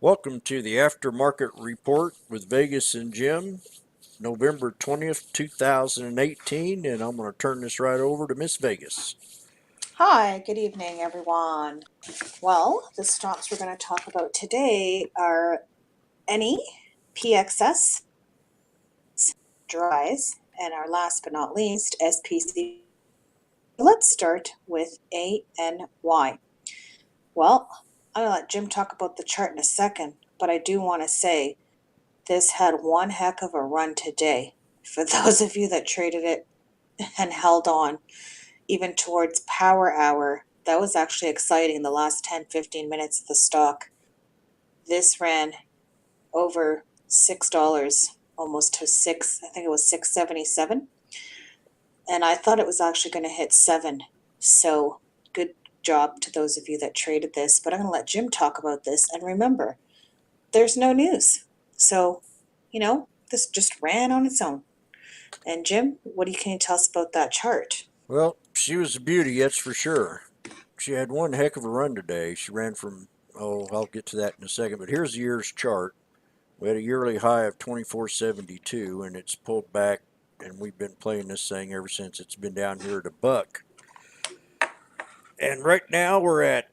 Welcome to the Aftermarket Report with Vegas and Jim, November 20th, 2018, and I'm going to turn this right over to Miss Vegas. Hi, good evening, everyone. Well, the stocks we're going to talk about today are any PXS, DRYS, and our last but not least, SPCB. Let's start with ANY. Well, I'm going to let Jim talk about the chart in a second, but I do want to say this had one heck of a run today. For those of you that traded it and held on, even towards power hour, that was actually exciting. The last 10-15 minutes of the stock, this ran over $6, almost to six. I think it was 6.77, and I thought it was actually going to hit 7. So good job to those of you that traded this. But I'm going to let Jim talk about this. And remember, there's no news, so this just ran on its own. And Jim, can you tell us about that chart? Well, she was a beauty, that's for sure. She had one heck of a run today. She ran from, I'll get to that in a second, but here's the year's chart. We had a yearly high of 24.72, and it's pulled back, and we've been playing this thing ever since it's been down here at a buck. And right now we're at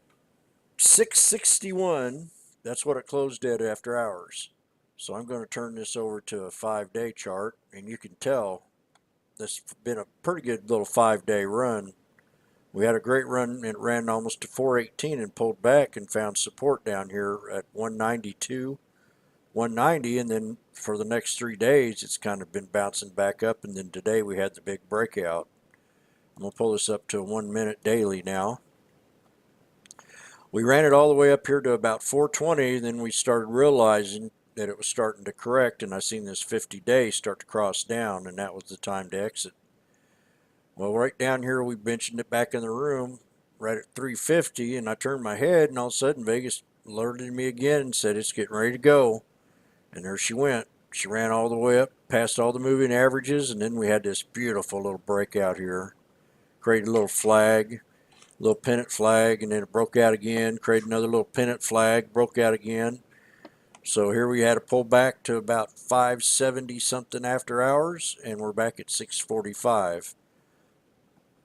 661. That's what it closed at after hours. So I'm going to turn this over to a 5-day chart, and you can tell this has been a pretty good little 5-day run. We had a great run. It ran almost to 418 and pulled back and found support down here at 192, 190, and then for the next 3 days it's kind of been bouncing back up, and then today we had the big breakout. I'm going to pull this up to a 1 minute daily now. We ran it all the way up here to about 420, then we started realizing that it was starting to correct, and I seen this 50-day start to cross down, and that was the time to exit. Well, right down here we mentioned it back in the room right at 350, and I turned my head, and all of a sudden Vegas alerted me again and said it's getting ready to go, and there she went. She ran all the way up past all the moving averages, and then we had this beautiful little breakout here. Created a little flag, little pennant flag, and then it broke out again, created another little pennant flag, broke out again. So here we had a pullback to about 570 something after hours, and we're back at 645.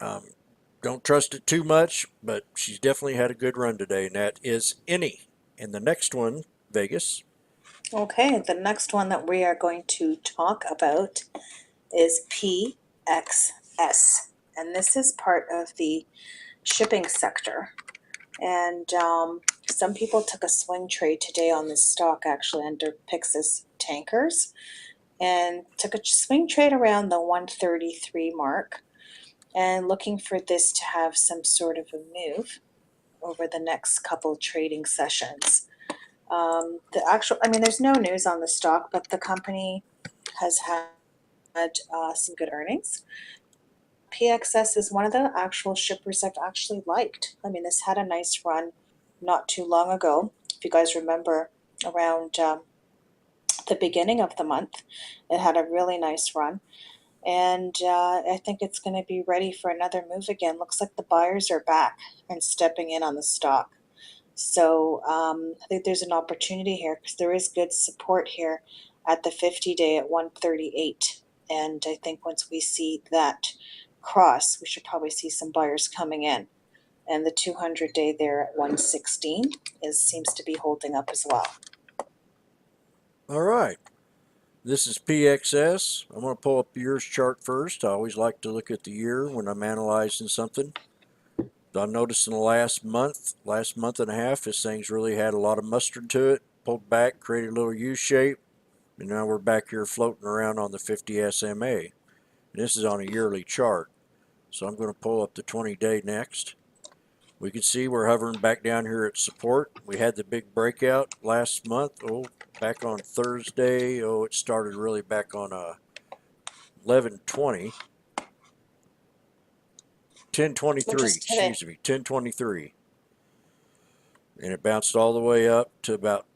Don't trust it too much, but she's definitely had a good run today, and that is any. And the next one, Vegas. Okay, the next one that we are going to talk about is PXS, and this is part of the shipping sector. And some people took a swing trade today on this stock, actually under PXS tankers, and took a swing trade around the 133 mark, and looking for this to have some sort of a move over the next couple trading sessions. There's no news on the stock, but the company has had some good earnings. PXS is one of the actual shippers I've actually liked. I mean, this had a nice run not too long ago. If you guys remember, around the beginning of the month, it had a really nice run. And I think it's going to be ready for another move again. Looks like the buyers are back and stepping in on the stock. So I think there's an opportunity here because there is good support here at the 50-day at 138. And I think once we see that cross, we should probably see some buyers coming in. And the 200-day there at 116 seems to be holding up as well. All right. This is PXS. I'm going to pull up the year's chart first. I always like to look at the year when I'm analyzing something. I noticed in the last month and a half, this thing's really had a lot of mustard to it. Pulled back, created a little U shape, and now we're back here floating around on the 50 SMA. And this is on a yearly chart. So I'm going to pull up the 20-day next. We can see we're hovering back down here at support. We had the big breakout last month. Back on Thursday. It started really back on 11/20. 10/23, excuse me, 10/23. And it bounced all the way up to about,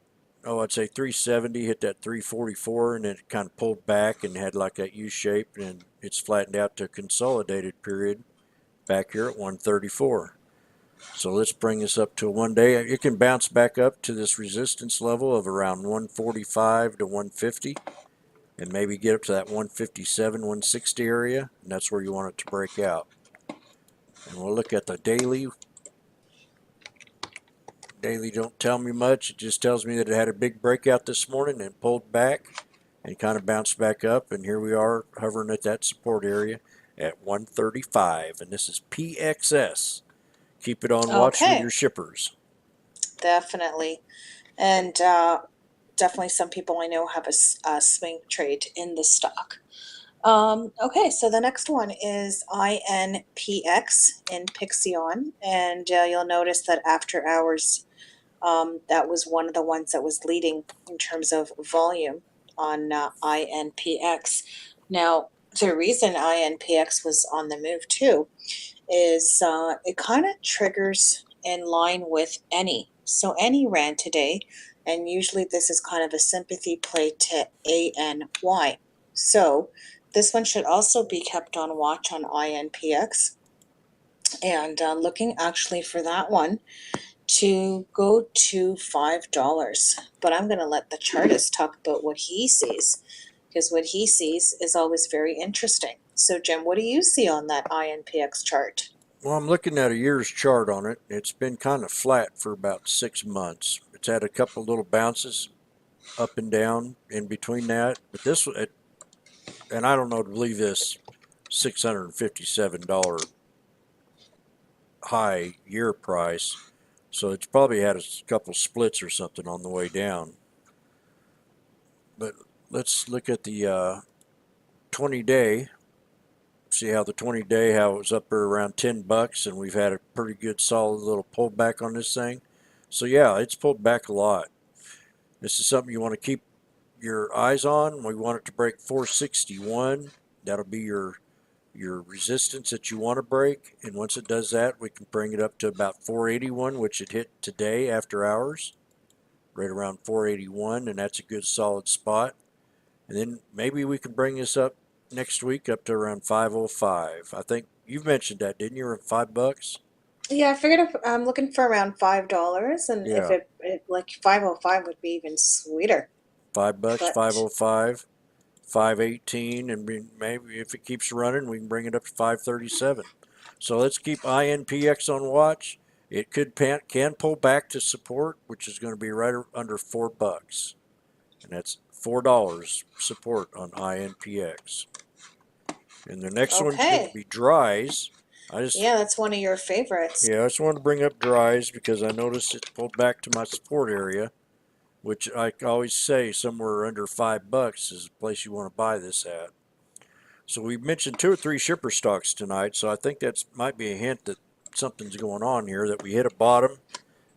I'd say 370, hit that 344, and then it kind of pulled back and had like that U shape, and it's flattened out to a consolidated period back here at 134. So let's bring this up to a 1 day. It can bounce back up to this resistance level of around 145 to 150 and maybe get up to that 157, 160 area, and that's where you want it to break out. And we'll look at the daily. Daily don't tell me much. It just tells me that it had a big breakout this morning and pulled back and kind of bounced back up, and here we are hovering at that support area at 135, and this is PXS. Keep it on watch for Okay, your shippers. definitely. And definitely some people I know have a swing trade in the stock. Okay, so the next one is INPX in Pixion, and you'll notice that after hours, that was one of the ones that was leading in terms of volume on INPX. Now, the reason INPX was on the move too is it kind of triggers in line with any. So any ran today, and usually this is kind of a sympathy play to ANY. So this one should also be kept on watch on INPX, and looking actually for that one to go to $5. But I'm going to let the chartist talk about what he sees, because what he sees is always very interesting. So Jim, what do you see on that INPX chart? Well, I'm looking at a year's chart on it. It's been kind of flat for about 6 months. It's had a couple little bounces up and down in between that, but this, and I don't know to believe this, $657 high year price. So it's probably had a couple splits or something on the way down. But let's look at the 20-day. See how the 20-day, how it was up there around $10, and we've had a pretty good solid little pullback on this thing. So yeah, it's pulled back a lot. This is something you want to keep your eyes on. We want it to break 461. That'll be your resistance that you want to break, and once it does that, we can bring it up to about 481, which it hit today after hours, right around 481, and that's a good solid spot. And then maybe we can bring this up next week up to around 505. I think you've mentioned that, didn't you? $5? Yeah, I figured if I'm looking for around $5, and if Yeah, it like 505 would be even sweeter. $5, But 505, 518, and maybe if it keeps running, we can bring it up to 537. So let's keep INPX on watch. It can pull back to support, which is going to be right under $4, and that's $4 support on INPX. And the next one's going to okay, be DRYS. I just yeah, that's one of your favorites. Yeah, I just wanted to bring up DRYS because I noticed it pulled back to my support area, which I always say somewhere under $5 is the place you want to buy this at. So we mentioned 2 or 3 shipper stocks tonight, so I think that might be a hint that something's going on here, that we hit a bottom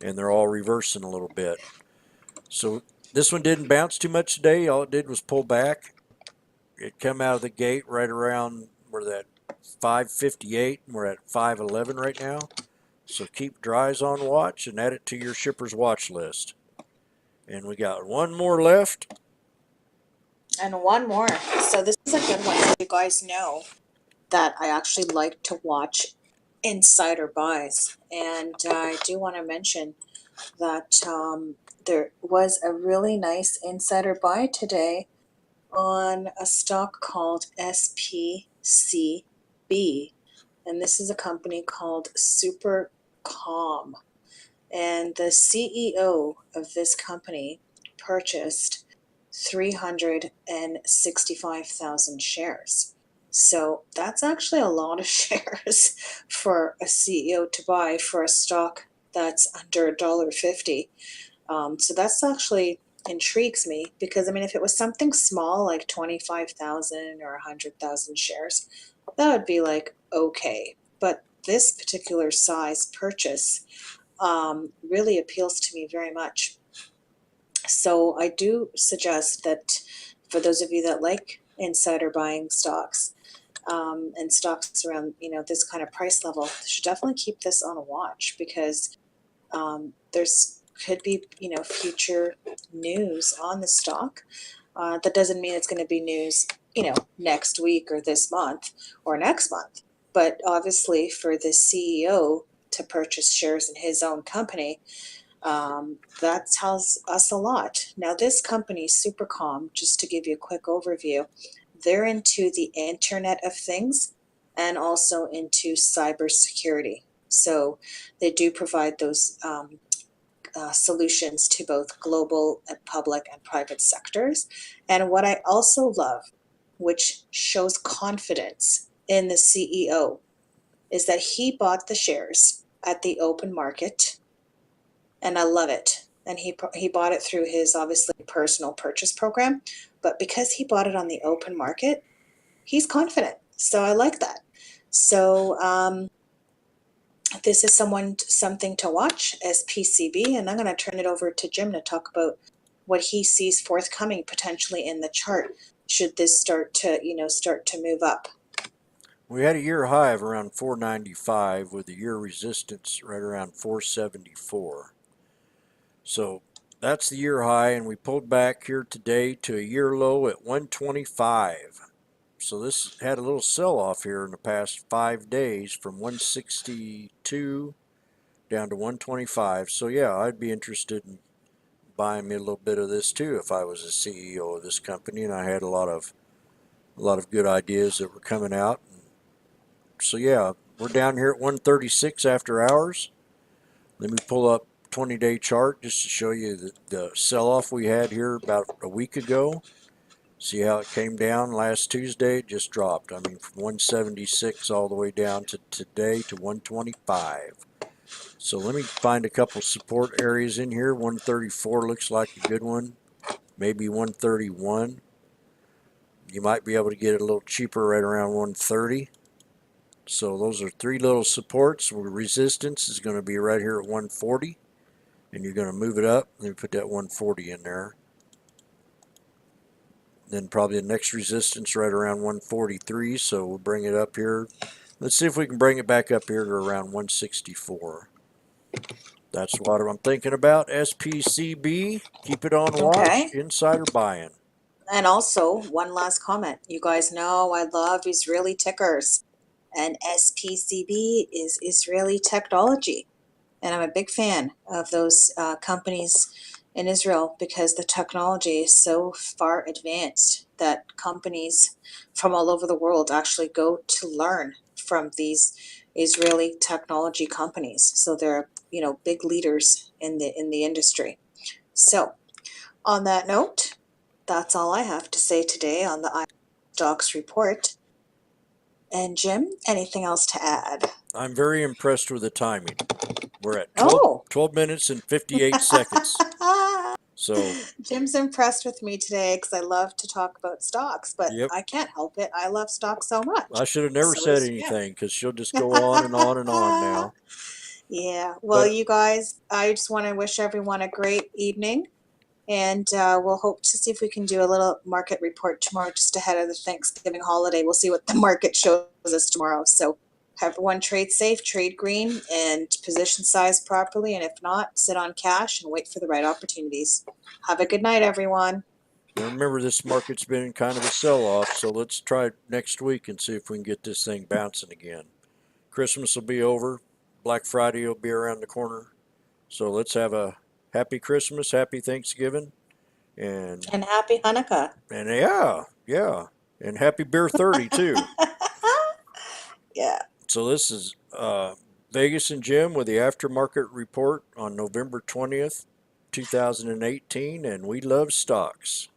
and they're all reversing a little bit. So this one didn't bounce too much today. All it did was pull back. It come out of the gate right around where that 558, and we're at 511 right now. So keep DRYS on watch and add it to your shipper's watch list. And we got one more left. And one more. So this is a good one. You guys know that I actually like to watch insider buys, and I do want to mention that there was a really nice insider buy today on a stock called SPCB, and this is a company called Supercom, and the CEO of this company purchased 365,000 shares. So that's actually a lot of shares for a CEO to buy for a stock that's under $1.50. So that's actually intrigues me, because I mean, if it was something small like 25,000 or 100,000 shares, that would be like okay. But this particular size purchase really appeals to me very much. So I do suggest that for those of you that like insider buying stocks, and stocks around this kind of price level, you should definitely keep this on a watch, because there's could be future news on the stock. That doesn't mean it's going to be news next week or this month or next month, but obviously for the CEO to purchase shares in his own company, that tells us a lot. Now, this company, Supercom, just to give you a quick overview, they're into the Internet of Things and also into cybersecurity. So they do provide those solutions to both global and public and private sectors. And what I also love, which shows confidence in the CEO, is that he bought the shares at the open market, and I love it. And he bought it through his obviously personal purchase program, but because he bought it on the open market, he's confident. So I like that. So this is something to watch, SPCB, and I'm going to turn it over to Jim to talk about what he sees forthcoming potentially in the chart. Should this start to move up? We had a year high of around 495 with a year resistance right around 474. So that's the year high, and we pulled back here today to a year low at 125. So this had a little sell-off here in the past 5 days from 162 down to 125. So yeah, I'd be interested in buying me a little bit of this too if I was a CEO of this company and I had a lot of good ideas that were coming out. So yeah, we're down here at 136 after hours. Let me pull up 20-day chart just to show you the sell-off we had here about a week ago. See how it came down last Tuesday? It just dropped. I mean, from 176 all the way down to today to 125. So let me find a couple support areas in here. 134 looks like a good one. Maybe 131. You might be able to get it a little cheaper right around 130. So those are three little supports. Resistance is going to be right here at 140. And you're going to move it up. Let me put that 140 in there. Then probably the next resistance right around 143. So we'll bring it up here. Let's see if we can bring it back up here to around 164. That's what I'm thinking about. SPCB, keep it on watch. Okay. Insider buying. And also, one last comment. You guys know I love Israeli tickers, and SPCB is Israeli technology. And I'm a big fan of those companies in Israel because the technology is so far advanced that companies from all over the world actually go to learn from these Israeli technology companies. So they're, big leaders in the industry. So on that note, that's all I have to say today on the stocks report. And Jim, anything else to add? I'm very impressed with the timing. We're at 12 minutes and 58 seconds. So Jim's impressed with me today because I love to talk about stocks, but yep. I can't help it. I love stocks so much. I should have never said anything because she'll just go on and on and on now. Yeah. Well, you guys, I just want to wish everyone a great evening. And we'll hope to see if we can do a little market report tomorrow just ahead of the Thanksgiving holiday. We'll see what the market shows us tomorrow. So everyone trade safe, trade green, and position size properly. And if not, sit on cash and wait for the right opportunities. Have a good night, everyone. Now remember, this market's been in kind of a sell-off, so let's try next week and see if we can get this thing bouncing again. Christmas will be over. Black Friday will be around the corner. So let's have a happy Christmas, happy Thanksgiving, and happy Hanukkah. And yeah. And happy Beer 30 too. Yeah. So this is Vegas and Jim with the aftermarket report on November 20th, 2018, and we love stocks.